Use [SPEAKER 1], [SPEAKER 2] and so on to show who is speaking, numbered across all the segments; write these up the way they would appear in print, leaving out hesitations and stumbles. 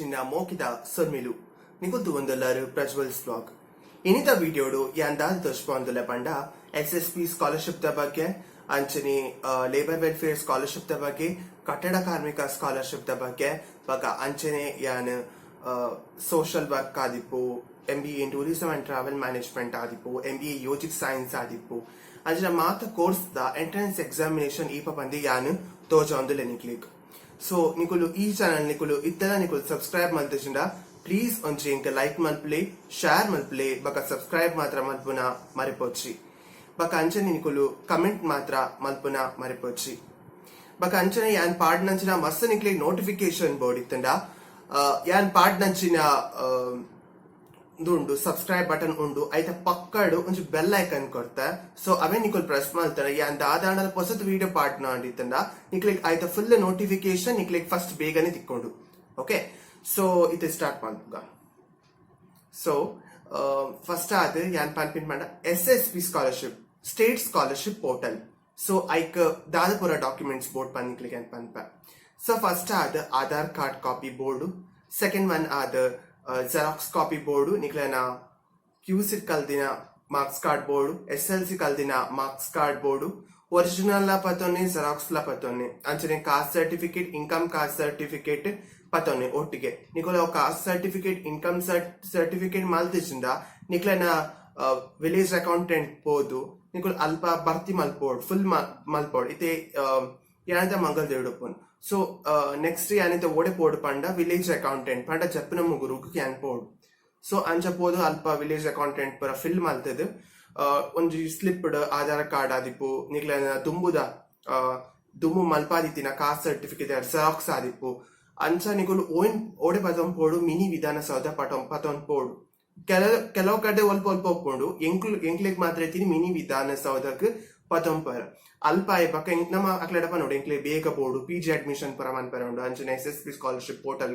[SPEAKER 1] ಚಿನ್ನ ಮೋಕಿದ ಸೊರ್ಮಿಲು ನಿಗುಲ್ತು ಒಂದೊಲ್ಲರು ಪ್ರಜ್ವಲ್ಸ್ ಬ್ಲಾಗ್ ಇನ್ನಿತ ವಿಡಿಯೋಡು ಯಾಂದಾದ ತೋರ್ಸ್ಪೊಂದುಲೆ ಪಂಡ SSP scholarship the ಬಗ್ಗೆ ಅಂಚನೆ ಲೇಬರ್ ವೆಲ್ಫೇರ್ ಸ್ಕಾಲರ್ಶಿಪ್ ದ ಬಗ್ಗೆ ಕಟ್ಟಡ ಕಾರ್ಮಿಕ ಸ್ಕಾಲರ್ಶಿಪ್ ದ ಬಗ್ಗೆ ಬಕ ಅಂಚನೆ ಯಾನ್ ಸೋಷಲ್ ವರ್ಕ್ ಆದಿಪ್ಪು MBA in tourism and travel management ಆದಿಪ್ಪು MBA ಯೋಜಿತ್ ಸೈನ್ಸ್ ಆದಿಪ್ಪು ಅಂಚನ ಮಾತ ಕೋರ್ಸ್ ದ ಎಂಟ್ರೆನ್ಸ್ ಎಕ್ಸಾಮಿನೇಷನ್ ಈಪ ಪಂದಿ ಯಾನ್ ತೋಜೊಂದುಲೆ ನಿಕ್ಲಿಕ್ ಸೊ ನಿಕುಲು ಈ ಚಾನಲ್ ನಿಕುಲು ಇತ್ತೆಲ್ಲ ನಿಕುಲು ಸಬ್ಸ್ಕ್ರೈಬ್ ಮಲ್ತುಜಿಂಡ ಪ್ಲೀಸ್ ಒಂಜಿ ಇಂಕ ಲೈಕ್ ಮಲ್ಪಲೆ ಶೇರ್ ಮಲ್ಪಲೆ ಬಕ ಸಬ್ಸ್ಕ್ರೈಬ್ ಮಾತ್ರ ಮಲ್ಪುನ ಮರಿಪೋಚ್ರಿ ಬಕ ಅಂಚನೆ ನಿಕುಲು ಕಮೆಂಟ್ ಮಾತ್ರ ಮಲ್ಪುನ ಮರಿಪೋಚ್ರಿ ಬಕ ಅಂಚನೆ ಯಾನ್ ಪಾಡ್ನಂಚಿನ ಮಸ್ತ್ ನಿಕ್ಲಿಗೆ ನೋಟಿಫಿಕೇಶನ್ ಬೋರ್ಡ್ ಇತ್ತಂಡ ಯಾನ್ ಪಾಡ್ನಂಚಿನ ಉಂಡು ಸಬ್ಸ್ಕ್ರೈಬ್ ಬಟನ್ ಉಂಡು ಐತ ಪಕ್ಕಡು ಒಂಚು ಬೆಲ್ ಐಕನ್ ಕೊಡ್ತಾ ಸೊ ಅವೇ ನಿಕುಲ್ ಪ್ರೆಸ್ ಮಾಡ್ತಾರೆ ಯಾನ್ ದಾದಾಂಡ ಹೊಸತ್ ವಿಡಿಯೋ ಪಾರ್ಟ್ನ ಅಂಡಿತ್ತಂಡ ನಿಕ್ಲಿಗೆ ಐತ ಫುಲ್ ನೋಟಿಫಿಕೇಶನ್ ನಿಕ್ಲಿಗೆ ಫಸ್ಟ್ ಬೇಗನೆ ತಿಕ್ಕೊಂಡು ಓಕೆ ಸೊ ಇದು ಸ್ಟಾರ್ಟ್ ಮಾಡ್ಬ ಸೊ ಫಸ್ಟ್ ಆದ ಯಾನ್ ಪನ್ಪಿನ್ ಮಾಡ SSP scholarship state scholarship portal so ಐಕ್ ದಾದಪುರ ಡಾಕ್ಯುಮೆಂಟ್ಸ್ ಬೋರ್ಡ್ ಪನ್ನಿಕ್ಲಿಗೆ ಅಂತ ಪನ್ಪ ಸೊ ಫಸ್ಟ್ ಆದ ಆಧಾರ್ ಕಾರ್ಡ್ ಕಾಪಿ ಬೋರ್ಡು ಸೆಕೆಂಡ್ ಒನ್ ಆದ ಜೆರಾಕ್ಸ್ ಕಾಪಿ ಬೋರ್ಡು ನಿಕ್ಲೆನ QC ಕಲ್ದಿನ ಮಾರ್ಕ್ಸ್ ಕಾರ್ಡ್ ಬೋರ್ಡು SLC ಕಲ್ದಿನ ಮಾರ್ಕ್ಸ್ ಕಾರ್ಡ್ ಬೋರ್ಡು ಒರಿಜಿನಲ್ ಲ ಪತೊನ್ನೆ ಜೆರಾಕ್ಸ್ ಲ ಪತೊನ್ನೆ ಅಂಚನೆ caste certificate income caste certificate ಪತೊನ್ನೆ ಒಟ್ಟಿಗೆ ನಿಕೋಲ ಕಾಸ್ಟ್ ಸರ್ಟಿಫಿಕೇಟ್ ಇನ್ಕಮ್ ಸರ್ಟಿಫಿಕೇಟ್ ಮಾಲ್ತಿಸಿಂದ ನಿಕ್ಲೆನ ವಿಲೇಜ್ ಅಕೌಂಟೆಂಟ್ ಬೋದು ನಿಕೋಲ್ ಅಲ್ಪ ಭರ್ತಿ ಮಲ್ಪೋಡ್ ಫುಲ್ ಮಲ್ಪೋಡ್ ಇತ್ತೆ ಯಾನಂತ ಮಂಗಲ್ ದೇವಡಪ್ಪನ್ ಸೊ ನೆಕ್ಸ್ಟ್ ಯಾನಂತ ಓಡೆ ಪೋಡ್ ಪಂಡ ವಿಲೇಜ್ ಅಕೌಂಟೆಂಟ್ ಪಂಡ ಜಪ್ಪನ ಮುಗುರುಗ್ ಕ್ಯಾನ್ ಪೋಡ್ ಸೊ ಅಂಚ ಪೋದು ಅಲ್ಪ ವಿಲೇಜ್ ಅಕೌಂಟೆಂಟ್ ಪುರ ಫಿಲ್ ಮಲ್ತದ ಒಂಜಿ ಸ್ಲಿಪ್ಡ್ ಆಧಾರ್ ಕಾರ್ಡ್ ಆದಿಪ್ಪು ನಿಕ್ಲೆನ ದುಮ್ಮು ಮಲ್ಪಾದಿತ್ತಿನ ಕಾಸ್ಟ್ ಸರ್ಟಿಫಿಕೇಟ್ ಜೆರಾಕ್ಸ್ ಆದಿಪ್ಪು ಅಂಚ ನಿಕುಲು ಓಡೆ ಪದಂ ಪೋಡು ಮಿನಿ ವಿಧಾನಸೌಧ ಪತೊನ್ ಪೋಡು ಕೆಲವು ಕಡೆ ಒಲ್ಪ ಒಪ್ಕೊಂಡು ಎಂಕ್ಲೆಗ್ ಮಾತ್ರ ಐತಿನಿ ಮಿನಿ ವಿಧಾನಸೌಧಕ್ ಪತೊಂಪರ ಅಲ್ಪ ಐಪಕ್ಕ ನಮ್ಮ ಅಕ್ಲೆಡಪ ನೋಡಿ ಎಂಕ್ಲೆ ಬೇಗ ಬೋರ್ಡು PG ಅಡ್ಮಿಷನ್ ಪರ ಮನ್ಪರ ಉಂಡು ಅಂಚನೆ SSP ಸ್ಕಾಲರ್ಶಿಪ್ ಪೋರ್ಟಲ್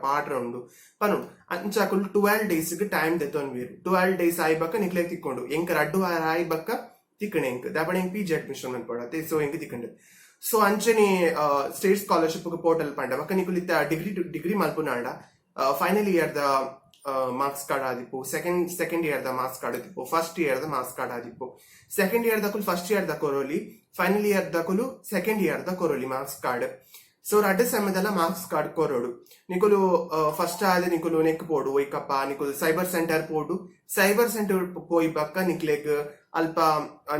[SPEAKER 1] ಪಾಡ್ರ ಉಂಡು ಪನುಂಡು ಅಂಚಾಕುಲ್ 12 days ಟೈಮ್ ದೆತ್ತೊನ್ ವೀರು 12 days ಆಯ್ಬಕ್ಕ ನಿಕ್ಲೆ ತಿಕ್ಕೊಂಡು ಎಂಕ ರಡ್ಡು ವಾರ ಆಯ್ಬಕ್ಕ ತಿಕ್ಕಣೆ ಎಂಕ್ ದಾಪಣ ಎಂಕ್ PG ಅಡ್ಮಿಷನ್ ಮನ್ಪಡತ್ತೆ ಸೊ ಎಂಕ್ ತಿಕ್ಕಂಡು ಸೊ ಅಂಚನೆ ಸ್ಟೇಟ್ ಸ್ಕಾಲರ್ಶಿಪ್ ಪೋರ್ಟಲ್ ಪಂಡ ಬಕ್ಕ ನಿಕುಲಿತ್ತ ಡಿಗ್ರಿ ಮಲ್ಪುನಾಂಡ ಫೈನಲ್ ಇಯರ್ ದ ಮಾರ್ಕ್ಸ್ ಕಾರ್ಡ್ ಆದಿಪ್ಪು ಸೆಕೆಂಡ್ ಇಯರ್ ದ ಮಾರ್ಕ್ಸ್ ಕಾರ್ಡ್ ಆದಿಪ್ಪು ಫಸ್ಟ್ ಇಯರ್ ದ ಮಾರ್ಕ್ಸ್ ಕಾರ್ಡ್ ಆದಿಪ್ಪು ಸೆಕೆಂಡ್ ಇಯರ್ ದಕುಲು ಫಸ್ಟ್ ಇಯರ್ ದ ಕೊರೋಲಿ ಫೈನಲ್ ಇಯರ್ ದಕುಲು ಸೆಕೆಂಡ್ ಇಯರ್ ದ ಕೊರೋಲಿ ಮಾರ್ಕ್ಸ್ ಕಾರ್ಡ್ ಸೊ ರಡ್ಡು ಸಮಯದಲ್ಲ ಮಾರ್ಕ್ಸ್ ಕಾರ್ಡ್ ಕೊರೋಡು ನಿಕುಲು ಫಸ್ಟ್ ಆದ ನಿಕುಲು ನೆಕ್ ಪೋಡು ಒಯ್ಕಪ್ಪ ನಿಕುಲು ಸೈಬರ್ ಸೆಂಟರ್ ಪೋಡು ಸೈಬರ್ ಸೆಂಟರ್ ಪೋಯಿ ಬಕ್ಕ ನಿಕ್ಲೆಗ್ ಅಲ್ಪ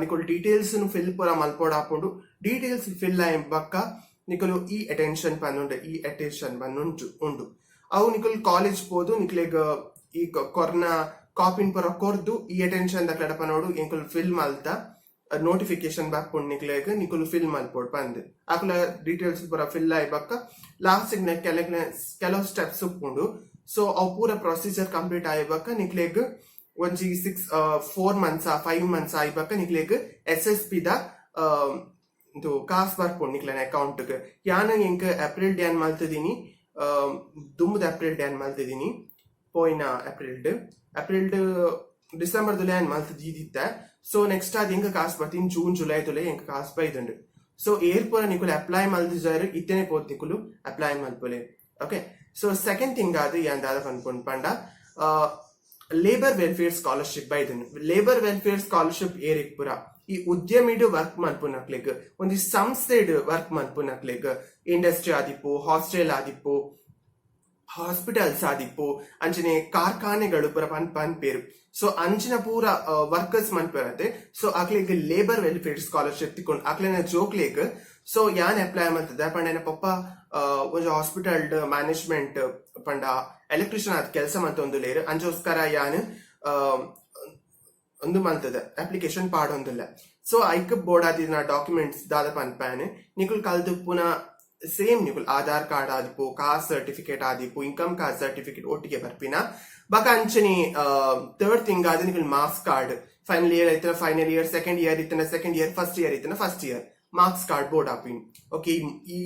[SPEAKER 1] ನಿಕುಲು ಡೀಟೇಲ್ಸ್ ಫಿಲ್ ಪುರ ಮಲ್ಪೋಡ್ ಹಾಕೊಂಡು ಡೀಟೇಲ್ಸ್ ಫಿಲ್ ಆಯ್ ಬಕ್ಕ ನಿಕುಲು ಈ ಅಟೆನ್ಷನ್ ಪನ್ನುಂಡು ಉಂಡು ಅವು ನಿಕುಲ್ ಕಾಲೇಜ್ ಪೋದು ನಿಕ್ಲೆಗ್ ಈ ಕೊರ್ನ ಕಾಪಿನ್ ಪುರ ಕೊರ್ದು ಈ ಅಟೆನ್ಷನ್ ದಕ್ಲಡ ಪನೋಡು ಎಂಕುಲ್ ಫಿಲ್ ಮಲ್ತ ನೋಟಿಫಿಕೇಶನ್ ಬಾಕ್ಪುಂಡ್ ನಿಕ್ಲೆಗ್ ನಿಕುಲ್ ಫಿಲ್ ಮಲ್ಪೋಡ್ ಪಂದ್ ಆಕುಲ ಡೀಟೇಲ್ಸ್ ಪುರ ಫಿಲ್ ಆಯ್ ಬಕ್ಕ ಲಾಸ್ಟ್ ಕೆಲವು ಸ್ಟೆಪ್ಸ್ ಉಪ್ಪುಂಡು ಸೊ ಅವು ಪೂರ ಪ್ರೊಸೀಜರ್ ಕಂಪ್ಲೀಟ್ ಆಯ್ ಬಕ್ಕ ನಿಕ್ಲೆಗ್ ಒಂಜಿ 4 months 5 months ಆಯ್ ಬಕ್ಕ ನಿಕ್ಲೆಗ್ SSP ದ ಕಾಸ್ ಬರ್ಪುಂಡ್ ನಿಕ್ಲೆನ ಅಕೌಂಟ್ ಯಾನ ಎಂಕ್ ಏಪ್ರಿಲ್ ಡ್ಯಾನ್ ಮಲ್ತದಿನಿ ದುಮ್ಮದ ಏಪ್ರಿಲ್ ಡ್ಯಾನ್ ಮಲ್ತಿದೀನಿ ಪೋಯಿನ ಏಪ್ರಿಲ್ ಡಿಸೆಂಬರ್ ದುಲೆ ಏನ್ ಮಲ್ತಿದ್ದಿತ್ತ ಸೊ ನೆಕ್ಸ್ಟ್ ಅದ್ ಹೆಂಗ ಕಾಸ್ ಬರ್ತೀನಿ ಜೂನ್ ಜುಲೈ ತುಲೆ ಹೆಂಗ ಕಾಸ್ ಬೈದಂಡು ಸೊ ಏರ್ಪುರ ನಿಕುಲು ಅಪ್ಲೈ ಮಲ್ದಿಜಾರು ಇತ್ತೇನೆ ಪೋತ್ ನಿಕುಲು ಅಪ್ಲೈ ಮಲ್ಪುಲೆ ಓಕೆ ಸೊ ಸೆಕೆಂಡ್ ಥಿಂಗ್ ಆದ್ ಯಾನ್ ದಾದ ಅನ್ಕೊಂಡ್ ಪಂಡ ಲೇಬರ್ ವೆಲ್ಫೇರ್ ಸ್ಕಾಲರ್ಶಿಪ್ ಬೈದನ್ ಲೇಬರ್ ವೆಲ್ಫೇರ್ ಸ್ಕಾಲರ್ಶಿಪ್ ಏರಿಕ್ ಪುರ ಈ ಉದ್ಯಮಿಡು ವರ್ಕ್ ಮಲ್ಪುನಕ್ಲೆಗ್ ಒಂದು ಸಂಸ್ಥೆಡ್ ವರ್ಕ್ ಮಲ್ಪುನಕ್ಲೆಗ್ ಇಂಡಸ್ಟ್ರಿ ಆದಿಪ್ಪು ಹಾಸ್ಟೆಲ್ ಆದಿಪ್ಪು ಹಾಸ್ಪಿಟಲ್ಸ್ ಆದಿಪ್ಪು ಅಂಚನೆ ಕಾರ್ಖಾನೆಗಳು ಪೂರ ಪನ್ಪೇರು ಸೊ ಅಂಚಿನ ಪೂರ ವರ್ಕರ್ಸ್ ಮನ್ಪೇರತ್ತೆ ಸೊ ಅಕ್ಲೆಗ್ ಲೇಬರ್ ವೆಲ್ಫೇರ್ ಸ್ಕಾಲರ್ಶಿಪ್ ತಿಕ್ಕೊಂಡು ಅಕ್ಲೆನ ಜೋಕ್ಲೆಗ್ ಸೊ ಯಾನ್ ಅಪ್ಲೈ ಮಾಡ್ತದ ಪಂಡ ಪಪ್ಪ ಒಂದು ಹಾಸ್ಪಿಟಲ್ ಮ್ಯಾನೇಜ್ಮೆಂಟ್ ಪಂಡ ಎಲೆಕ್ಟ್ರಿಷಿಯನ್ ಆದ ಕೆಲಸ ಮಂತೊಂದು ಲೇರು ಅಂಜೋಸ್ಕರ ಯಾನ್ ಒಂದು ಮಲ್ತದ ಅಪ್ಲಿಕೇಶನ್ ಪಾಡೊಂದಿಲ್ಲ ಸೊ ಐಕ್ ಬೋರ್ಡ್ ಆದಿನ ಡಾಕ್ಯುಮೆಂಟ್ಸ್ ದಾದ ಪನ್ಪಾನ್ ನಿಕುಲ್ ಕಲ್ದು ಪುನಃ ಸೇಮ್ ನಿಕುಲ್ ಆಧಾರ್ ಕಾರ್ಡ್ ಆದಿಪ್ಪು ಕಾಸ್ಟ್ ಸರ್ಟಿಫಿಕೇಟ್ ಆದಿಪ್ಪು ಇನ್ಕಮ್ ಕಾಸ್ಟ್ ಸರ್ಟಿಫಿಕೇಟ್ ಒಟ್ಟಿಗೆ ಬರ್ಪಿನ ಬಕ ಅಂಚನಿ ಥರ್ಡ್ ಥಿಂಗ್ ಆದ ನಿಕುಲ್ ಮಾರ್ಕ್ಸ್ ಕಾರ್ಡ್ ಫೈನಲ್ ಇಯರ್ ಐತನ ಫೈನಲ್ ಇಯರ್ ಸೆಕೆಂಡ್ ಇಯರ್ ಇತ್ತನ ಸೆಕೆಂಡ್ ಇಯರ್ ಫಸ್ಟ್ ಇಯರ್ ಇತ್ತನ ಫಸ್ಟ್ ಇಯರ್ ಮಾರ್ಕ್ಸ್ ಕಾರ್ಡ್ ಬೋರ್ಡ್ ಆಪಿನ್ ಓಕೆ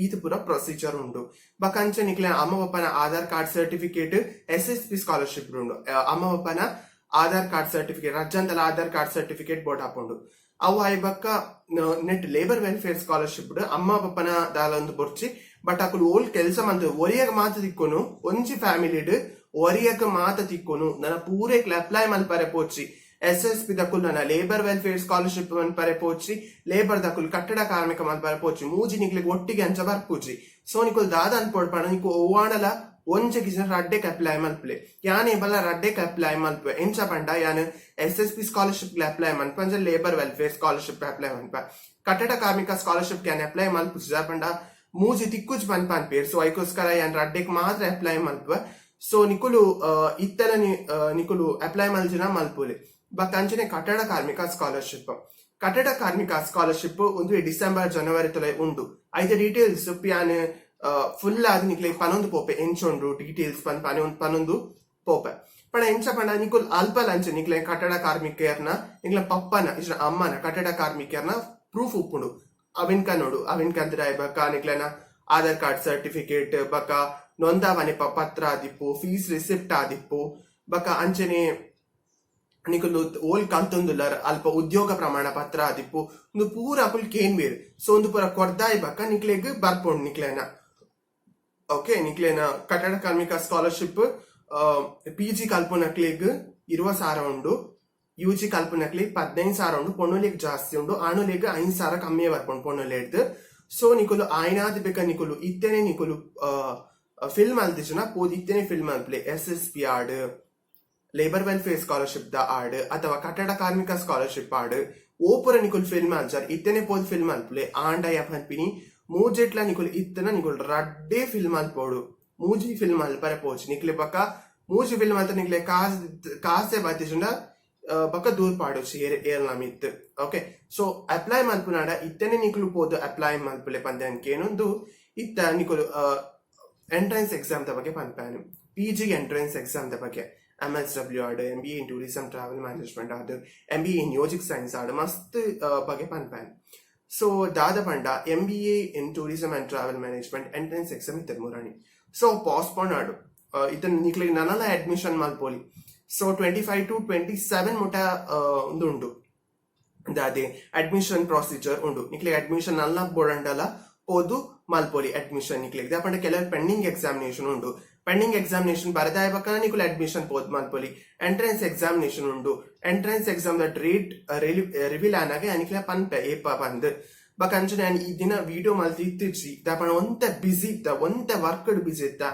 [SPEAKER 1] ಇದು ಪೂರ ಪ್ರೊಸೀಜರ್ ಉಂಡು ಬಕ ಅಂಚ ನಿಕ್ಲ ಅಮ್ಮ ಪಪ್ಪನ Aadhaar card certificate SSP scholarship ಉಂಡು ಅಮ್ಮ ಪಪ್ಪನ ಆಧಾರ್ ಕಾರ್ಡ್ ಸರ್ಟಿಫಿಕೇಟ್ ರಜ್ಜಂತಲ ಆಧಾರ್ ಕಾರ್ಡ್ ಸರ್ಟಿಫಿಕೇಟ್ ಬೋರ್ಡ್ ಹಾಕೊಂಡು ಅವು ಐಬಕ್ಕ ನೆಟ್ ಲೇಬರ್ ವೆಲ್ಫೇರ್ ಸ್ಕಾಲರ್ಶಿಪ್ ಅಮ್ಮ ಪಪ್ಪನ ದಾಲ ಒಂದು ಬೊರ್ಚಿ ಬಟ್ ಅಕುಲು ಓಲ್ ಕೆಲಸ ಮಂತ್ ಒರಿಯಗ ಮಾತ ತಿಕ್ಕೊನು ಒಂಜಿ ಫ್ಯಾಮಿಲಿಡ್ ಒರಿಯಗ ಮಾತ ತಿಕ್ಕೊನು ನನ್ನ ಪೂರೆಕ್ಲ ಅಪ್ಲೈ ಮಲ್ಪರೆ ಪೋಚಿ SSP ದಕುಲ್ ನನ್ನ ಲೇಬರ್ ವೆಲ್ಫೇರ್ ಸ್ಕಾಲರ್ಶಿಪ್ ಮಲ್ಪರೆ ಪೋಚಿ ಲೇಬರ್ ದಕುಲ್ ಕಟ್ಟಡ ಕಾರ್ಮಿಕ ಮಲ್ಪರೆ ಪೋಚಿ ಮೂಜಿ ನಿಕ್ಲಿಗೆ ಒಟ್ಟಿಗೆ ಅಂಚ ಬರ್ಪೂಜಿ ಸೊ ನಿಕುಲ್ ದಾದ ಅನ್ಪೋಡ್ಪಣ ನಿಕು ಓವಾಣಲ ಒಂಜ ಕಿಸಿನ ರಡ್ಡೆಕ್ ಅಪ್ಲೈ ಮಲ್ಪಲೆ ಯಾನ್ ಬಲ್ಲ ರಡ್ಡೆಕ್ ಅಪ್ಲೈ ಮಲ್ಪೆ ಎಂಚ ಪಂಡ ಯಾನ್ SSP ಸ್ಕಾಲರ್ಶಿಪ್ ಅಪ್ಲೈ ಮಲ್ಪಂಜ ಲೇಬರ್ ವೆಲ್ಫೇರ್ ಸ್ಕಾಲರ್ಶಿಪ್ ಅಪ್ಲೈ ಮಲ್ಪ ಕಟ್ಟಡ ಕಾರ್ಮಿಕ ಸ್ಕಾಲರ್ಶಿಪ್ ಕ್ಯಾನ್ ಅಪ್ಲೈ ಮಲ್ಪುಜ ಪಂಡ ಮೂಜಿ ತಿಕ್ಕುಜ್ ಪನ್ಪಾನ್ ಪೇರ್ ಸೊ ಐಕೋಸ್ಕರ ಯಾನ್ ರಡ್ಡೆಕ್ ಮಾತ್ರ ಅಪ್ಲೈ ಮಲ್ಪ ಸೊ ನಿಕುಲು ಇತ್ತಲ ನಿಕುಲು ಅಪ್ಲೈ ಮಲ್ಜಿನ ಮಲ್ಪುಲೆ ಅಂಚನೆ ಕಟ್ಟಡ ಕಾರ್ಮಿಕ ಸ್ಕಾಲರ್ಶಿಪ್ ಒಂದು ಡಿಸೆಂಬರ್ ಜನವರಿ ತೊಲೆ ಉಂಡು ಐತೆ ಡೀಟೇಲ್ಸ್ ಪ್ಯಾನ್ ಫುಲ್ ಆದ್ ನಿಕ್ಲೆ ಪನೊಂದು ಪೋಪೆ ಎಂಚೊಂಡು ಡೀಟೇಲ್ಸ್ ಪನೊಂದು ಪೋಪೆ ಪಣ ಎಂಚ ಪಂಡ ನಿಕುಲ್ ಅಲ್ಪ ಲಂಚ ನಿಕ್ಲೆ ಕಟ್ಟಡ ಕಾರ್ಮಿಕರ್ನ ನಿಕ್ಲ ಪಪ್ಪನ ಇಷ್ಟ ಅಮ್ಮನ ಕಟ್ಟಡ ಕಾರ್ಮಿಕರ್ನ ಪ್ರೂಫ್ ಉಪ್ಪುಂಡು ಅವಿನ್ಕ ನೋಡು ಅವಿನ್ಕ ಅಂದ್ರೆ ಬಕ್ಕ ನಿಕ್ಲೆನ ಆಧಾರ್ ಕಾರ್ಡ್ ಸರ್ಟಿಫಿಕೇಟ್ ಬಕ್ಕ ನೊಂದಾವಣೆ ಪತ್ರ ಆದಿಪ್ಪು ಫೀಸ್ ರಿಸಿಪ್ಟ್ ಆದಿಪ್ಪು ಬಕ್ಕ ಅಂಚನೆ ನಿಕುಲು ಓಲ್ ಕಲ್ತೊಂದುಲ್ಲರ್ ಅಲ್ಪ ಉದ್ಯೋಗ ಪ್ರಮಾಣ ಪತ್ರ ಆದಿಪ್ಪು ಒಂದು ಪೂರ ಅಕುಲ್ ಕೇನ್ ಬೇರೆ ಸೊ ಒಂದು ಪೂರ ಕೊರ್ದಾಯ್ ಬಕ್ಕ ನಿಕ್ಲೆಗ್ ಬರ್ಪುಂಡು ನಿಕ್ಲೆನ ಓಕೆ ನಿಕ್ಲೆನ ಕಟ್ಟಡ ಕಾರ್ಮಿಕ ಸ್ಕಾಲರ್ಶಿಪ್ PG ಕಲ್ಪುನಕ್ಲೆಗ್ 20,000 ಉಂಡು UG ಕಲ್ಪುನಕ್ಲೆಗ್ 15,000 ಉಂಡು ಪೊಣ್ಣುಲೆಗ್ ಜಾಸ್ತಿ ಉಂಡು ಆಣುಲೆಗ್ 5,000 ಕಮ್ಮಿ ಬರ್ಪುಂಡು ಪೊಣ್ಣುಲೆಡ್ದು ಸೊ ನಿಕುಲು ಆಯ್ನಾದ್ ಬೇಕ ನಿಕುಲು ಇತ್ತೇನೆ ನಿಕುಲು ಫಿಲ್ಮ್ ಅಲ್ದಿಜನ ಪೋದ್ ಇತ್ತೇನೆ ಫಿಲ್ಮ್ ಅಲ್ಪ್ಲೆ SSP ಆಡ್ ಲೇಬರ್ ವೆಲ್ಫೇರ್ ಸ್ಕಾಲರ್ಶಿಪ್ ದ ಆಡ್ ಅಥವಾ ಕಟ್ಟಡ ಕಾರ್ಮಿಕ ಸ್ಕಾಲರ್ಶಿಪ್ ಆಡ್ ಓಪುರ ನಿಕುಲ್ ಫಿಲ್ಮ್ ಅಲ್ಜಾರ್ ಇತ್ತನೆ ಪೋದ್ ಫಿಲ್ಮ್ ಅಲ್ಪ್ಲೆ ಆಂಡ ಯಪನ್ಪಿನಿ ಮೂಜೆಟ್ಲ ನಿಕುಲ್ ಇತ್ತನ ನಿಕುಲ್ ರಡ್ಡೆ ಫಿಲ್ಮ್ ಅಲ್ಪೋಡು ಮೂಜಿ ಫಿಲ್ಮ್ ಅಲ್ಪರೆ ಪೋಚ್ ನಿಕ್ಲೆ ಬಕ್ಕ ಮೂಜಿ ಫಿಲ್ಮ್ ಅಂತ ನಿಕ್ಲೆ ಕಾಸೆ ಬಾತಿಜುಂಡ ಬಕ್ಕ ದೂರ್ ಪಾಡೋಚಿ ಏರ್ಲ ಮಿತ್ ಓಕೆ ಸೊ ಅಪ್ಲೈ ಮಲ್ಪುನಾಡ ಇತ್ತನೆ ನಿಕುಲು ಪೋದು ಅಪ್ಲೈ ಮಲ್ಪುಲೆ ಪಂದ್ಯಾನ್ಕೆ ಏನೊಂದು ಇತ್ತ ನಿಕುಲು ಎಂಟ್ರೆನ್ಸ್ ಎಕ್ಸಾಮ್ ದ ಬಗ್ಗೆ ಪನ್ಪಾನು PG ಎಂಟ್ರೆನ್ಸ್ ಎಕ್ಸಾಮ್ ದ ಬಗ್ಗೆ MSW ಆಡ್ MBA in tourism travel management ಆಡ್ MBA in yogic science ಆಡ್ ಮಸ್ತ್ ಬಗ್ಗೆ ಪನ್ಪಾನ್ ಸೊ ದಾದ ಪಂಡ MBA in tourism and travel management entrance exam ಇತ್ತ ಮುರಾಣಿ ಸೊ ಪಾಸ್ಪೋನ್ ಆಡು ಇದನ್ನ ನಿಕ್ಲಿಗೆ ನನ್ನಲ್ಲ ಅಡ್ಮಿಷನ್ ಮಲ್ಪೋಲಿ ಸೊ 25 to 27 ಮುಟ ಒಂದು ಉಂಡು ಅದೇ ಅಡ್ಮಿಷನ್ ಪ್ರೊಸೀಜರ್ ಉಂಡು ನಿಕ್ಲಿಗೆ ಅಡ್ಮಿಷನ್ ಅಲ್ಲ ಬೋಡಂಡಲ್ಲ ಓದು ಮಲ್ಪೋಲಿ ಅಡ್ಮಿಷನ್ ನಿಕ್ಲಿಗೆ ದಾಪಂಡ ಕೆಲವು ಪೆಂಡಿಂಗ್ ಎಕ್ಸಾಮಿನೇಷನ್ ಉಂಡು ಪೆಂಡಿಂಗ್ ಎಕ್ಸಾಮಿನೇಷನ್ ಬರದಾಯ ಬಕ್ಕನ ನಿಕುಲ್ ಅಡ್ಮಿಷನ್ ಪೋದ್ ಮಲ್ಪೊಲಿ ಎಂಟ್ರೆನ್ಸ್ ಎಕ್ಸಾಮಿನೇಷನ್ ಉಂಡು ಎಂಟ್ರೆನ್ಸ್ ಎಕ್ಸಾಮ್ ದ ಡೇಟ್ ರಿವೀಲ್ ಆನಾಗೆ ಅನಿಕ್ಲ ಪನ್ಪೆ ಏಪ ಬಂದ್ ಬಕ ಅಂಚನೆ ಈ ದಿನ ವಿಡಿಯೋ ಮಲ್ತಿ ಇತ್ತಿಜ್ಜಿ ದಾಪಣ ಒಂತೆ ಬಿಸಿ ಇತ್ತ ಒಂತೆ ವರ್ಕ್ ಬಿಸಿ ಇತ್ತ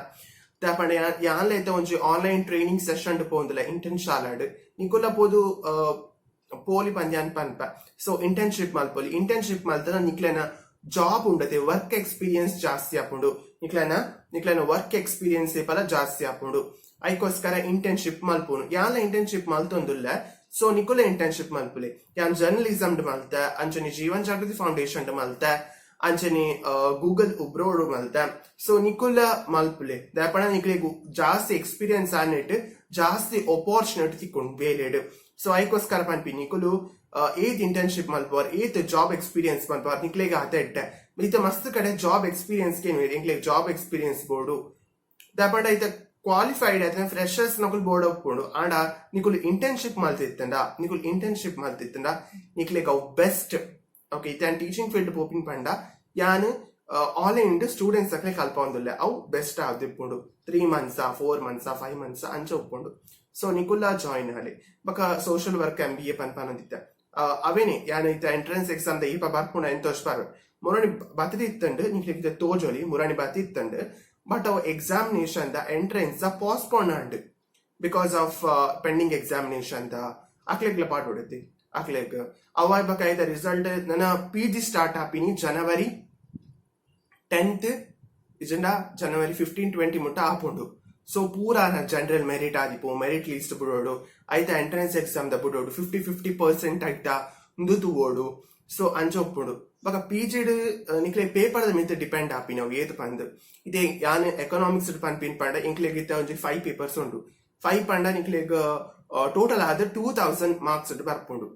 [SPEAKER 1] ದಾಪಣ ಯಾನ್ಲ ಐತ ಒಂಜಿ ಆನ್ಲೈನ್ ಟ್ರೈನಿಂಗ್ ಸೆಷನ್ ಪೋಂದಿಲ್ಲ ಇಂಟರ್ನ್ ಶಾಲಾಡ್ ನಿಕುಲ ಪೋದು ಪೋಲಿ ಪಂದ್ಯಾನ್ ಪನ್ಪ ಸೊ ಇಂಟರ್ನ್ಶಿಪ್ ಮಲ್ಪೊಲಿ ಇಂಟರ್ನ್ಶಿಪ್ ಮಲ್ತನ ನಿಕ್ಲೆನ ಜಾಬ್ ಉಂಡತೆ ವರ್ಕ್ ಎಕ್ಸ್ಪೀರಿಯನ್ಸ್ ಜಾಸ್ತಿ ಆಪುಂಡು ನಿಕ್ಲೆನ ವರ್ಕ್ ಎಕ್ಸ್ಪೀರಿಯನ್ಸ್ ಏಪಲ ಜಾಸ್ತಿ ಆಪುಂಡು ಐಕೋಸ್ಕರ ಇಂಟರ್ನ್ಶಿಪ್ ಮಲ್ಪುನು ಯಾನ್ಲ ಇಂಟರ್ನ್ಶಿಪ್ ಮಲ್ತೊಂದುಲ್ಲ ಸೊ ನಿಕುಲ ಇಂಟರ್ನ್ಶಿಪ್ ಮಲ್ಪುಲೆ ಯಾನ್ ಜರ್ನಲಿಸಮ್ ಮಲ್ತ ಅಂಚನೆ ಜೀವನ್ ಜಾಗೃತಿ ಫೌಂಡೇಶನ್ ಮಲ್ತ ಅಂಚನೆ ಗೂಗಲ್ ಉಬ್ರೋಡು ಮಲ್ತ ಸೊ ನಿಕುಲ ಮಲ್ಪುಲೆ ದಾಪಣ ನಿಕ್ಲೆ ಜಾಸ್ತಿ ಎಕ್ಸ್ಪೀರಿಯನ್ಸ್ ಆನೆಟ್ ಜಾಸ್ತಿ ಅಪಾರ್ಚುನಿಟಿ ತಿಕ್ಕೊಂಡು ಬೇಲೆಡ್ ಸೊ ಐಕೋಸ್ಕರ ಪನ್ಪಿ ನಿಕುಲು ಏತ್ ಇಂಟರ್ನ್ಶಿಪ್ ಮಲ್ಪೋರ್ ಏತ್ ಜಾಬ್ ಎಕ್ಸ್ಪೀರಿಯನ್ಸ್ ಮಲ್ಪೋರ್ ನಿಕ್ಲೆಗೆ ಅತ್ತೆ ಇತ ಮಸ್ತ್ ಕಡೆ ಜಾಬ್ ಎಕ್ಸ್ಪೀರಿಯನ್ಸ್ ನಿಕ್ಲೆ ಜಾಬ್ ಎಕ್ಸ್ಪೀರಿಯನ್ಸ್ ಬೋರ್ಡು ದಾಪಂಡ ಇತ ಕ್ವಾಲಿಫೈಡ್ ಆಯ್ತು ಫ್ರೆಶರ್ಸ್ ನಕುಲ್ ಬೋರ್ಡ್ ಒಪ್ಕೊಂಡು ಆಂಡ ನಿಕುಲ್ ಇಂಟರ್ನ್ಶಿಪ್ ಮಲ್ತಿತ್ತಂಡ ನಿಕ್ಲೆಗ್ ಅವು ಬೆಸ್ಟ್ ಓಕೆ ಇತ ಟೀಚಿಂಗ್ ಫೀಲ್ಡ್ ಪೋಪಿಂಗ್ ಪಂಡ ಯಾನ್ ಆನ್ಲೈನ್ ಸ್ಟೂಡೆಂಟ್ಸ್ ಅಕ್ಲೆ ಕಲ್ಪ ಒಂದಿಲ್ಲ ಅವು ಬೆಸ್ಟ್ ಆದಿಪ್ಪುಂಡು 3 months 4 months 5 months ಅಂಚ ಒಪ್ಕೊಂಡು ಸೊ ನಿಕುಲ್ಲ ಜಾಯಿನ್ ಆಲಿ ಬಕ ಸೋಷಿಯಲ್ ವರ್ಕ್ MBA ಪನ್ಪಾನದಿತ್ತ ಅವೇನೆ ಯಾನ್ ಇತ ಎಂಟ್ರೆನ್ಸ್ ಎಕ್ಸಾಮ್ ದ ಈಪ ಬರ್ಪುಣ ಎಂತೋಷ್ ಪಾರ್ವೆ ಮುರಾಣಿ ಬತ್ತಿತ್ತಂಡು ನಿಕ್ಲಿಗೆ ತೋಜೋಲಿ ಮುರಾಣಿ ಬತ್ತಿತ್ತಂಡು ಬಟ್ ಅವ್ ಎಕ್ಸಾಮಿನೇಷನ್ ದ ಎಂಟ್ರೆನ್ಸ್ ದ postpone and because of pending examination ದ ಅಕ್ಲೆಗ್ಲ ಪಾಟ್ ಹೊಡೆತಿ ಅಕ್ಲೆಗ್ ಅವಾಯ್ ಬಕ ಐತ ರಿಸಲ್ಟ್ ನನ್ನ PG ಸ್ಟಾರ್ಟ್ ಆಪಿನಿ ಜನವರಿ 10th ಇಜಂಡ ಜನವರಿ 15-20 ಮುಟ್ಟ ಆಪುಂಡು ಸೊ ಪೂರಾ ಜನರಲ್ ಮೆರಿಟ್ ಆದಿಪ್ಪು ಮೆರಿಟ್ ಲೀಸ್ಟ್ ಬಿಡೋಡು ಐತ ಎಂಟ್ರೆನ್ಸ್ ಎಕ್ಸಾಮ್ ದ ಬಿಡೋಡು 50% ಐತ ಮುಂದು ಓಡು ಸೊ ಅಂಚೊಪ್ಪುಡು ಬಕ PGಡ್ ನಿಕ್ಲೆ ಪೇಪರ್ ಮಿತ್ ಡಿಪೆಂಡ್ ಆಪಿ ನಾವು ಏತ್ ಪಂದ್ ಇದೇ ಯಾನ್ ಎಕನಾಮಿಕ್ಸ್ ಪನ್ಪಿನ್ ಪಂಡ ಇಂಕ್ಲೆಗ್ ಇತ್ತ ಒಂಜಿ 5 ಪೇಪರ್ಸ್ ಉಂಡು 5 ಪಂಡ ನಿಕ್ಲೆಗ್ ಟೋಟಲ್ ಆದ 2000 ಮಾರ್ಕ್ಸ್ ಬರ್ಪುಂಡು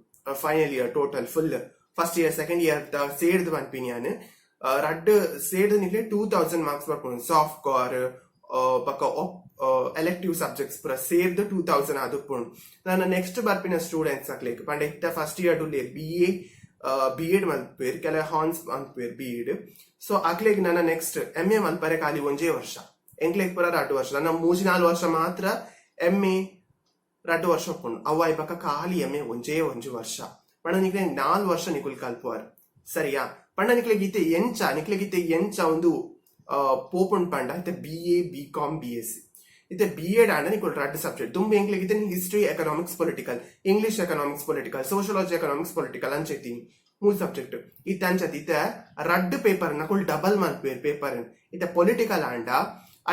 [SPEAKER 1] final year total full first year second year ಸೇರ್ದು ಪನ್ಪಿನ್ ಯಾನ್ ರಡ್ ಸೇರ್ದು ನಿಕ್ಲೆ 2000 ಮಾರ್ಕ್ಸ್ ಬರ್ಪುಂಡು ಸಾಫ್ಟ್ ಕಾರ್ ಬಕ ಎಲೆಕ್ಟಿವ್ ಸಬ್ಜೆಕ್ಟ್ಸ್ ಪುರ ಸೇರ್ದು 2000 ಆದುಪ್ಪುಂಡು ನಾನು ನೆಕ್ಸ್ಟ್ ಬರ್ಪಿನ ಸ್ಟೂಡೆಂಟ್ಸ್ ಅಕ್ಲೆಗ್ ಪಂಡ ಇತ್ತ first year do BA B.Ed ಮಲ್ಪೇರು ಕೆಲ ಹಾನ್ಸ್ ಮಲ್ಪೇರು B.Ed. ಸೊ ಅಕ್ಲೆಗ್ ನನ್ನ ನೆಕ್ಸ್ಟ್ MA ಮಲ್ಪರೆ ಖಾಲಿ ಒಂಜೇ ವರ್ಷ ಎಂಕ್ಲೆಗ್ ಪುರ 2 ವರ್ಷ ನನ್ನ 3-4 ವರ್ಷ ಮಾತ್ರ MA 2 ವರ್ಷ ಒಪ್ಪುಂಡು ಅವ್ವ ಇಪ್ಪಕ್ಕ ಖಾಲಿ MA ಒಂಜೇ ವರ್ಷ ಪಂಡ ನಿಕ್ಲೆ 4 ವರ್ಷ ನಿಕುಲ್ ಕಲ್ಪುವಾರು ಸರಿಯಾ ಪಂಡ ನಿಕ್ಲೆಗಿತ್ತೆ ಎಂಚ ಒಂದು ಪೋಪುಂಡ್ ಪಂಡ ಇತ್ತೆ BA B.Com BSc ಇತ್ತೆ B.Ed ಆಂಡ ನಿಕುಲ್ 2 ಸಬ್ಜೆಕ್ಟ್ ತುಂಬ ಎಂಕ್ಲೆಗಿತ್ತೆ history economics political English economics political sociology economics political ಅಂಚೆತ್ತೀನಿ 3 ಸಬ್ಜೆಕ್ಟ್ ಇತ್ತೆ ಅಂಚತ್ ಇತ್ತೆ 2 ಪೇಪರ್ ನಕುಲ್ ಡಬಲ್ ಮಲ್ಪೇರು ಪೇಪರ್ ಇತ್ತೆ ಪೊಲಿಟಿಕಲ್ ಆಂಡ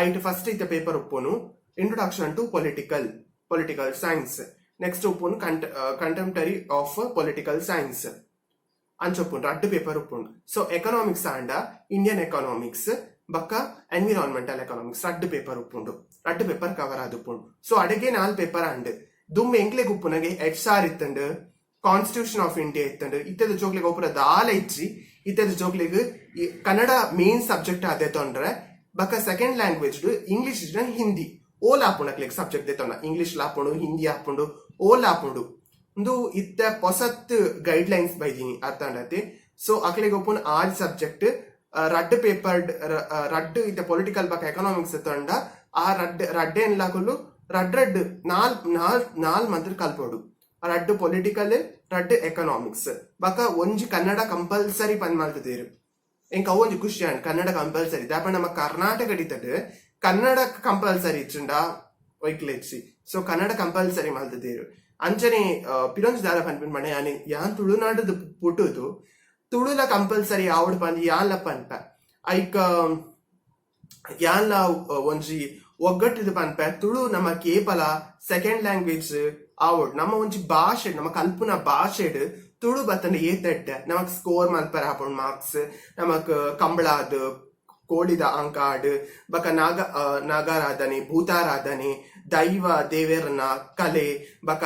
[SPEAKER 1] ಐಟ್ ಫಸ್ಟ್ ಇತ್ತೆ ಪೇಪರ್ ಉಪ್ಪುನು introduction to political science next ಉಪ್ಪುನು ಕಂಟೆಂಪರರಿ ಆಫ್ ಪೊಲಿಟಿಕಲ್ ಸೈನ್ಸ್ ಅಂಚೊಪ್ಪುಂಡು 2 ಪೇಪರ್ ಉಪ್ಪುಂಡು. ಸೊ ಎಕನಾಮಿಕ್ಸ್ ಆಂಡ ಇಂಡಿಯನ್ ಎಕನಾಮಿಕ್ಸ್ ಬಕ್ಕ ಎನ್ವಿರಾನ್ಮೆಂಟಲ್ ಎಕನಾಮಿಕ್ಸ್ 2 ಪೇಪರ್ ಉಪ್ಪುಂಡು 2 ಪೇಪರ್ ಕವರ್ ಆದುಪ್ಪುಂಡು. ಸೊ ಅಡೆಗೆ 4 ಪೇಪರ್ ಆಂಡ್ ದುಮ್ಮೆ ಎಂಕ್ಲೆಗ್ ಉಪ್ಪುನಗೆ HR ಇತ್ತಂಡು ಕಾನ್ಸ್ಟಿಟ್ಯೂಷನ್ ಆಫ್ ಇಂಡಿಯಾ ಇತ್ತಂಡು ಇತ್ತೆದ ಜೋಕ್ಲೆಗ್ ಒಪ್ಪುರ ದಾಲ ಇಚ್ಚಿ ಇತ್ತೆದ ಜೋಕ್ಲೆಗ್ ಕನ್ನಡ ಮೇನ್ ಸಬ್ಜೆಕ್ಟ್ ಅದೇ ತೊಂದ್ರೆ ಬಕ್ಕ ಸೆಕೆಂಡ್ ಲ್ಯಾಂಗ್ವೇಜ್ ಇಂಗ್ಲಿಷ್ ಹಿಂದಿ ಓಲ್ ಆಪುಂಡು ಸಬ್ಜೆಕ್ಟ್ ದೇತೊಂಡ ಇಂಗ್ಲಿಷ್ ಲಾಪುಂಡು ಹಿಂದಿ ಆಪುಂಡು ಓಲ್ ಆಪುಂಡು ಒಂದು ಇತ್ತ ಹೊಸತ್ ಗೈಡ್ ಲೈನ್ಸ್ ಬೈದಿನಿ ಅರ್ಥ ಅಂಡತೆ. ಸೊ ಅಕ್ಲೆಗ್ ಒಪ್ಪುನ್ 6 ಸಬ್ಜೆಕ್ಟ್ 2 ಪೇಪರ್ 2 ಇತ್ತ ಪೊಲಿಟಿಕಲ್ ಬಕ್ಕ ಎಕನಾಮಿಕ್ಸ್ ತೊಂಡ ಆ ರಡ್ಡೆ ಎನ್ಲಾಕುಲು 4 ಮಂತ್ರ ಕಲ್ಪೋಡು 2 ಪೊಲಿಟಿಕಲ್ 2 ಎಕನಾಮಿಕ್ಸ್ ಬಕ್ಕ ಒಂಜಿ ಕನ್ನಡ ಕಂಪಲ್ಸರಿ ಪನ್ ಮಲ್ತದೇರು ಎಂಕ ಅವು ಒಂಜಿ ಖುಷಿ ಅಂಡ್ ಕನ್ನಡ ಕಂಪಲ್ಸರಿ ದಾಪ ನಮ್ಮ ಕರ್ನಾಟಕ ಡಿತಡ್ ಕನ್ನಡ ಕಂಪಲ್ಸರಿ ಇಚ್ಚುಂಡ ಒಯ್ಕ್ಲೆಚ್ಚಿ. ಸೊ ಕನ್ನಡ ಕಂಪಲ್ಸರಿ ಮಲ್ತದೇರು ಅಂಚನೆ ಪಿರೊಂಜಿ ದಾರ ಪನ್ಪಿನ್ ಮನೆ ಯಾನ್ ತುಳುನಾಡದ ಪುಟುದು ತುಳುಲ ಕಂಪಲ್ಸರಿ ಆವಡ್ ಪಂದ್ ಯಾನ್ಲ ಪನ್ಪ ಐಕ ಯಾನ್ಲ ಒಂಜಿ ಒಗ್ಗಟ್ಟಿದ ಪನ್ಪ ತುಳು ನಮ್ಮ ಕೇಪಲ ಸೆಕೆಂಡ್ ಲ್ಯಾಂಗ್ವೇಜ್ ಆವಡ್ ನಮ್ಮ ಒಂಜಿ ಭಾಷೆ ನಮ್ಮ ಕಲ್ಪನಾ ಭಾಷೆಡ್ ತುಳು ಬತ್ತಂಡ ಏತೆಡ್ಡೆ ನಮಕ್ ಸ್ಕೋರ್ ಮಲ್ಪರ ಹಾಪುಂಡು ಮಾರ್ಕ್ಸ್ ನಮಕ್ ಕಂಬಳಾದ್ ಕೋಳಿದ ಅಂಕಾಡ್ ಬಕ ನಾಗಾರಾಧನೆ ಭೂತಾರಾಧನೆ ದೈವ ದೇವೇರನ ಕಲೆ ಬಕ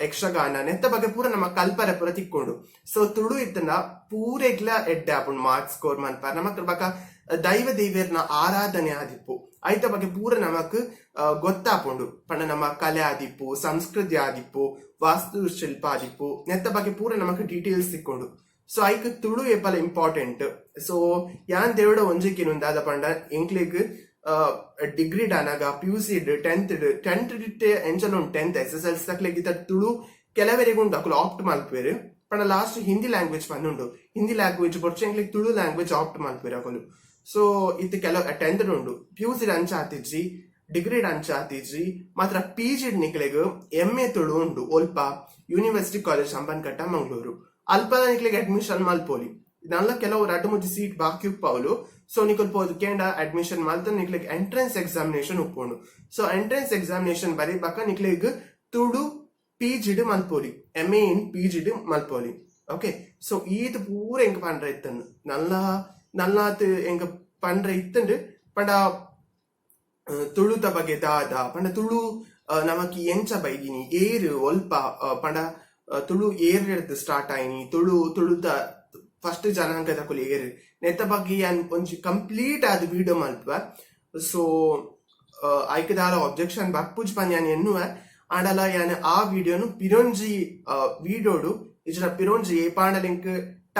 [SPEAKER 1] ಯಕ್ಷಗಾನ ನೆತ್ತ ಬಗ್ಗೆ ಪೂರ ನಮ್ಮ ಕಲ್ಪರೆ ಪೂರ ತಿಕ್ಕೊಂಡು. ಸೊ ತುಳು ಇತ್ತನ ಪೂರೆಗ್ಲ ಎಡ್ಡೆ ಆಪುಂಡು ಮಾರ್ಕ್ಸ್ ಸ್ಕೋರ್ ಮನ್ಪ ನಮಕ್ ಬಕ ದೈವ ದೇವೇರ್ನ ಆರಾಧನೆ ಆದಿಪ್ಪು ಐತ ಬಗ್ಗೆ ಪೂರ ನಮಕ್ ಗೊತ್ತಾಪುಂಡು ಪಂಡ ನಮ್ಮ ಕಲೆ ಆದಿಪ್ಪು ಸಂಸ್ಕೃತಿ ಆದಿಪ್ಪು ವಾಸ್ತುಶಿಲ್ಪ ಆದಿಪ್ಪು ನೆತ್ತ ಬಗ್ಗೆ ಪೂರ ನಮಕ್ ಡೀಟೇಲ್ಸ್ ತಿಕ್ಕೊಂಡು. ಸೊ ಐಕ್ ತುಳು ಏಪಲ ಇಂಪಾರ್ಟೆಂಟ್. ಸೊ ಯಾನ್ ದೇವಡ ಒಂಜಿಕಿನ ದಾದ ಪಂಡ ಎಂಕ್ಲೆಗ್ ಡಿಗ್ರಿ ಡಾನಾಗ PUC 10th ಎಂಚಲ 10th SSLC ತಕ್ಲೆಗ್ ಇತ್ತ ತುಳು ಕೆಲವರೆಗುಂಡು ಅಕುಲು ಆಪ್ಟ್ ಮಲ್ಪೇರು ಪಂಡ ಲಾಸ್ಟ್ ಹಿಂದಿ ಲ್ಯಾಂಗ್ವೇಜ್ ಪನ್ನುಂಡು ಹಿಂದಿ ಲ್ಯಾಂಗ್ವೇಜ್ ಬರ್ಚ ಎಂಕ್ಲೆಗ್ ತುಳು ಲ್ಯಾಂಗ್ವೇಜ್ ಆಪ್ಟ್ ಮಲ್ಪೇರು ಅಕುಲು. ಸೊ ಇತ್ತು ಕೆಲ 10th ಉಂಡು PUC ಅಂಚ ಆತಿಜ್ಜಿ ಡಿಗ್ರಿ ಅಂಚ ಆತಿಜ್ಜಿ ಮಾತ್ರ PG ನಿಕ್ಲೆಗ್ MA ತುಳು ಉಂಡು ಒಲ್ಪ ಯೂನಿವರ್ಸಿಟಿ ಕಾಲೇಜ್ ಹಂಪನಕಟ್ಟ ಮಂಗಳೂರು ಅಲ್ಪದ ನಿಕ್ಲೆಗ್ ಅಡ್ಮಿಷನ್ ಮಲ್ಪೋಲಿ ನಲ್ಲ ಕೆಲವು 2-3 ಸೀಟ್ ಬಾಕಿ ಉಪ್ಪವಲು. ಸೊ ನಿಕಲ್ ಪೋದು ಕೇಂಡ ಅಡ್ಮಿಷನ್ ಮಲ್ತ ನಿಕ್ಲೆಗ್ ಎಂಟ್ರೆನ್ಸ್ ಎಕ್ಸಾಮಿನೇಷನ್ ಉಪ್ಪುಂಡು. ಸೊ ಎಂಟ್ರೆನ್ಸ್ ಎಕ್ಸಾಮಿನೇಷನ್ ಬರೀಬಾಕ ನಿಕ್ಲೆಗ್ ತುಳು PG ಮಲ್ಪೋಲಿ MA ಇನ್ PG ಮಲ್ಪೋಲಿ. ಓಕೆ ಸೊ ಈದ್ ಪೂರ ಎಂಕ ಪಂಡ್ರೆ ಇತ್ತಂದು ನಲ್ಲಾತ್ ಎಂಕ ಪಂಡ್ರೆ ಇತ್ತಂಡು ಪಂಡ ತುಳುತ ಬಗ್ಗೆ ದಾದ ಪಂಡ ತುಳು ನಮಕ್ ಎಂಚ ಬೈದಿನಿ ಏರು ಒಲ್ಪ ಪಂಡ ತುಳು ಏರ್ ಸ್ಟಾರ್ಟ್ ಆಯ್ನಿ ತುಳುದ ಫಸ್ಟ್ ಜನಾಂಗದ ಕುಲು ಏರು ನೆತ್ತ ಬಗ್ಗೆ ಒಂಜಿ ಕಂಪ್ಲೀಟ್ ಆದ ವಿಡಿಯೋ ಮಲ್ಪ. ಸೊ ಐಕದಾರ ಒಬ್ಜೆಕ್ಷನ್ ಬಪ್ಪುಜ್ ಪನ್ಯಾನ್ ಎನ್ನುವ ಆಂಡಲ ಯಾನ್ ಆ ವಿಡಿಯೋನು ಪಿರೊಂಜಿ ವಿಡಿಯೋಡು ಇಜ್ರ ಪಿರೊಂಜಿ ಏಪಾಂಡ ಲಿಂಕ್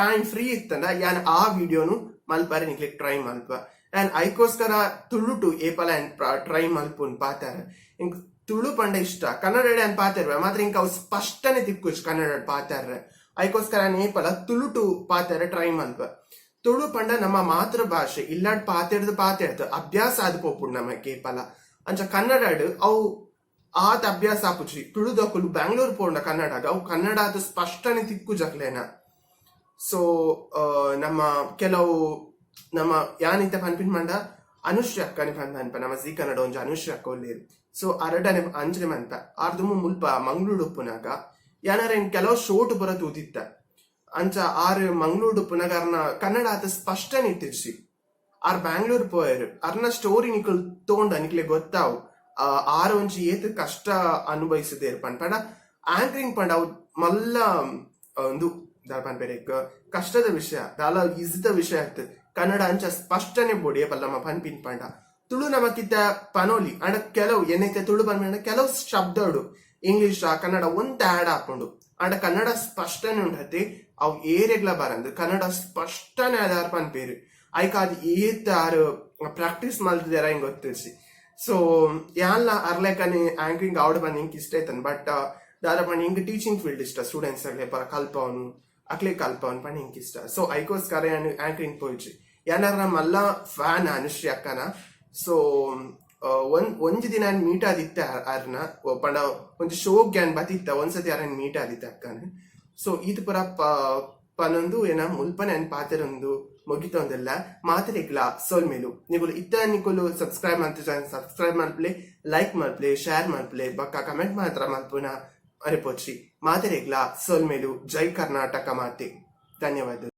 [SPEAKER 1] ಟೈಮ್ ಫ್ರೀ ಇತ್ತಂದ ಯಾನ್ ಆ ವಿಡಿಯೋನು ಮಲ್ಪಾರೆ ನಿಕ್ಲೆಗ್ ಟ್ರೈ ಮಲ್ಪ ಆ್ಯಂಡ್ ಐಕೋಸ್ಕರ ತುಳು ಟು ಏಪಲ ಟ್ರೈ ಮಲ್ಪುನ್ ಪಾತಾರ ಇಂಕ್ ತುಳು ಪಂಡ ಇಷ್ಟ ಕನ್ನಡ ಅನ್ ಪಾತಿರ್ವೆ ಮಾತ್ರ ಇಂಕ ಅವು ಸ್ಪಷ್ಟನೆ ತಿಕ್ಕುಜ್ ಕನ್ನಡ ಪಾತಾರ ಐಕೋಸ್ಕರ ಏಪಲ ತುಳು ಟು ಪಾತಾರ ಟ್ರೈ ಮಲ್ಪ. ತುಳು ಪಂಡ ನಮ್ಮ ಮಾತೃ ಭಾಷೆ ಇಲ್ಲಾಡ್ ಪಾತಿರ್ದು ಅಭ್ಯಾಸ ಆದ್ ಪೋಪುಂಡು ನಮಕ್ ಏಪಲ ಅಂಚ ಕನ್ನಡ ಅವು ಆತ್ ಅಭ್ಯಾಸ ಆಪುಜಿ ತುಳುದಕುಲು ಬ್ಯಾಂಗ್ಳೂರ್ ಪೋಂಡ ಕನ್ನಡಾಗ ಅವು ಕನ್ನಡ ಅದು ಸ್ಪಷ್ಟನೆ ತಿಕ್ಕುಜಕ್ಲೇನ. ಸೊ ನಮ್ಮ ಕೆಲವು ನಮ್ಮ ಯಾನಿಂತ ಪನ್ಪಿನ್ ಮಂಡ ಅನುಶ್ರೀ ಅಕ್ಕನಿ ಪನ್ಪ ನಮ್ಮ ಜಿ ಕನ್ನಡ ಒಂಜಿ ಅನುಶ್ರೀ ಅಕ್ಕ ಒಲ್ಲೇರು. ಸೊ 2ನೇ 5ನೇ ಮನ್ಪ ಆರ್ದುಮು ಮುಲ್ಪ ಮಂಗ್ಳೂರು ಉಪ್ಪುನಾಗ ಯಾನಾರ ಕೆಲವು ಶೋಟ್ ಬರ ತೂತಿತ್ತ ಅಂಚ 6 ಮಂಗ್ಳೂರು ಉಪ್ಪುನಾಗ ಕನ್ನಡ ಆತ ಸ್ಪಷ್ಟನೆ ಇತ್ತಿರ್ಸಿ ಆರ್ ಬ್ಯಾಂಗ್ಳೂರ್ ಪೋಯರು ಅರ್ನ ಸ್ಟೋರಿ ನಿಕಲ್ ತೋಂಡ ನಿಕ್ಲೆ ಗೊತ್ತಾವು ಆರ ಒಂಜಿ ಏತ್ ಕಷ್ಟ ಅನುಭವಿಸದೇರು ಪಂಡ ಆಂಕರಿಂಗ್ ಪಂಡ ಅವು ಮಲ್ಲ ಒಂದು ದಾಲ್ಪನ್ ಬೇರೆ ಕಷ್ಟದ ವಿಷಯ ದಾಲ ಈಸಿದ ವಿಷಯ ಆಗ್ತದೆ ಕನ್ನಡ ಅಂಚ ಸ್ಪಷ್ಟನೆ ಬೋಡಿ ಪಲ್ಲಮ್ಮ ಪನ್ಪಿನ್ ಪಂಡ. ತುಳು ನಮಕಿತ್ತ ಪನೋಲಿ ಅಂಡ ಕೆಲವು ಏನೈತೆ ತುಳು ಪನ್ಪಂಡ ಕೆಲವು ಶಬ್ದಗಳು ಇಂಗ್ಲಿಷ್ ಕನ್ನಡ ಒಂದ್ ಆಡ್ ಹಾಕೊಂಡು ಆಂಡ ಕನ್ನಡ ಸ್ಪಷ್ಟನೆ ಉಂಡತೆ ಅವು ಏರೆಗ್ಲ ಬರಂದು ಕನ್ನಡ ಸ್ಪಷ್ಟನೆ ಆಧಾರ ಪನ್ ಪೇರು ಐಕ ಅದು ಏತ್ ಆರು ಪ್ರಾಕ್ಟೀಸ್ ಮಲ್ತಿದಾರ ಹಿಂಗ್ ಗೊತ್ತಿರ್ಸಿ ಸೊ ಯಾನ್ಲ ಅರ್ಲೇಕನೆ ಆಂಕರಿಂಗ್ ಆವಡ ಬಂದು ಹಿಂಗೆ ಇಷ್ಟ ಐತನ್ ಬಟ್ ದಾರ ಪಂಡ ಹಿಂಗೆ ಟೀಚಿಂಗ್ ಫೀಲ್ಡ್ ಇಷ್ಟ ಸ್ಟೂಡೆಂಟ್ಸ್ ಆಗ್ಲಿ ಪರ ಕಲ್ಪವನು ಅಕ್ಲೆ ಕಲ್ಪವನು ಪಂಡ ಹಿಂಗೆ ಇಷ್ಟ ಸೊ ಐಕೋಸ್ಕರ ಆಂಕರಿಂಗ್ ಪೋಯಿಟ್ರಿ ಯಾನಾರ ಮಲ್ಲ ಫ್ಯಾನ್ ಅನುಶ್ರೀ ಅಕ್ಕನ ಸೊ ಒಂಜಿ ದಿನ ಮೀಟ್ ಆದಿತ್ತೆ ಅರ್ನ ಪಂಡ ಒಂಜಿ ಶೋಕ್ ಗ್ಯಾನ್ ಬತ್ತಿತ್ತ ಒಂದ್ಸತಿ ಅರನ್ ಮೀಟ್ ಆದಿತ್ತೆ ಅಕ್ಕನ ಸೊ ಇದು ಪುರ ಪನೊಂದು ಏನ ಮುಲ್ಪನೆ ಅನ್ ಪಾತೆರೊಂದು ಮುಗಿತೊಂದೆಲ್ಲ ಮಾತ್ರೆಗ್ಲ ಸೋಲ್ಮೇಲು ನೀವು ಇತ್ತ ನಿಕುಲು ಸಬ್ಸ್ಕ್ರೈಬ್ ಮಲ್ಪಲೆ ಲೈಕ್ ಮಲ್ಪಲೆ ಶೇರ್ ಮಲ್ಪಲೆ ಬಕ್ಕ ಕಮೆಂಟ್ ಮಾತ್ರ ಮಲ್ಪುನ ಅರೆಪೋಚಿ ಮಾತೆರೆಗ್ಲ ಸೋಲ್ಮೇಲು ಜೈ ಕರ್ನಾಟಕ ಮಾತೆ ಧನ್ಯವಾದ.